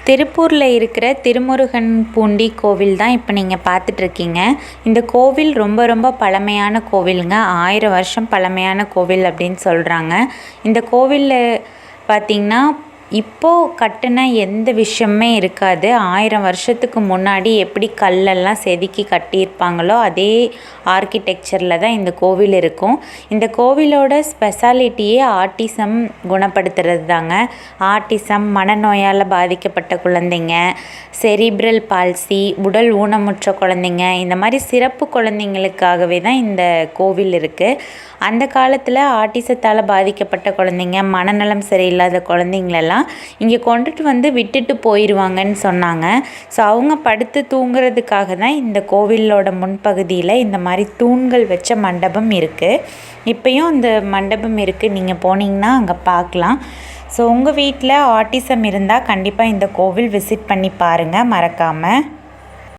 திருப்பூரில் இருக்கிற திருமுருகன் பூண்டி கோவில் தான் இப்போ நீங்கள் பார்த்துட்ருக்கீங்க. இந்த கோவில் ரொம்ப ரொம்ப பழமையான கோவிலுங்க. 1000 வருஷம் பழமையான கோவில் அப்படின்னு சொல்கிறாங்க. இந்த கோவிலில் பார்த்திங்கன்னா இப்போது கட்டின எந்த விஷயமே இருக்காது. 1000 வருஷத்துக்கு முன்னாடி எப்படி கல்லெல்லாம் செதுக்கி கட்டியிருப்பாங்களோ அதே ஆர்கிடெக்சரில் தான் இந்த கோவில் இருக்கும். இந்த கோவிலோட ஸ்பெஷாலிட்டியே ஆட்டிசம் குணப்படுத்துறது தாங்க. ஆட்டிசம், மனநோயால் பாதிக்கப்பட்ட குழந்தைங்க, செரிப்ரல் பால்சி, உடல் ஊனமுற்ற குழந்தைங்க, இந்த மாதிரி சிறப்பு குழந்தைங்களுக்காகவே தான் இந்த கோவில் இருக்குது. அந்த காலத்தில் ஆட்டிசத்தால் பாதிக்கப்பட்ட குழந்தைங்க, மனநலம் சரியில்லாத குழந்தைங்களெல்லாம் இங்கே கொண்டுட்டு வந்து விட்டுட்டு போயிடுவாங்கன்னு சொன்னாங்க. ஸோ அவங்க படுத்து தூங்குறதுக்காக தான் இந்த கோவிலோட முன்பகுதியில் இந்த மாதிரி தூண்கள் வச்ச மண்டபம் இருக்குது. இப்போயும் அந்த மண்டபம் இருக்குது, நீங்கள் போனீங்கன்னா அங்கே பார்க்கலாம். ஸோ உங்கள் வீட்டில் ஆட்டிசம் இருந்தால் கண்டிப்பாக இந்த கோவில் விசிட் பண்ணி பாருங்கள் மறக்காமல்.